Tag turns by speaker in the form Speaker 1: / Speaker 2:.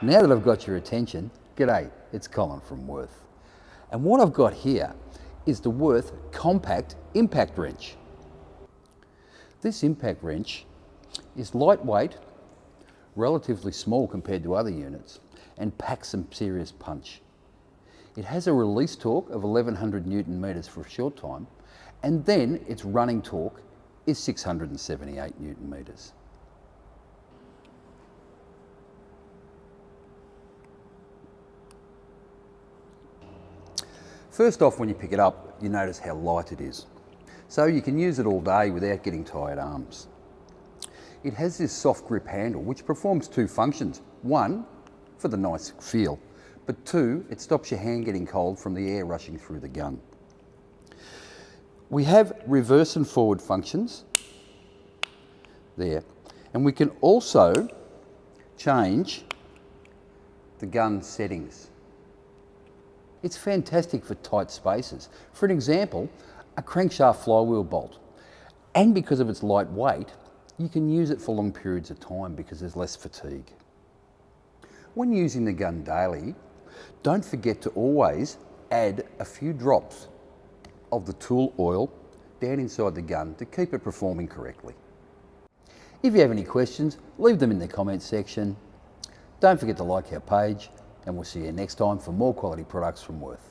Speaker 1: Now that I've got your attention, g'day, it's Colin from Worth. And what I've got here is the Worth Compact Impact Wrench. This impact wrench is lightweight, relatively small compared to other units, and packs some serious punch. It has a release torque of 1100 Newton meters for a short time, and then its running torque is 678 Newton meters. First off, when you pick it up, you notice how light it is. So you can use it all day without getting tired arms. It has this soft grip handle which performs two functions. One, for the nice feel, but two, it stops your hand getting cold from the air rushing through the gun. We have reverse and forward functions there, and we can also change the gun settings. It's fantastic for tight spaces. For an example, a crankshaft flywheel bolt. And because of its light weight, you can use it for long periods of time because there's less fatigue. When using the gun daily, don't forget to always add a few drops of the tool oil down inside the gun to keep it performing correctly. If you have any questions, leave them in the comments section. Don't forget to like our page, and we'll see you next time for more quality products from Worth.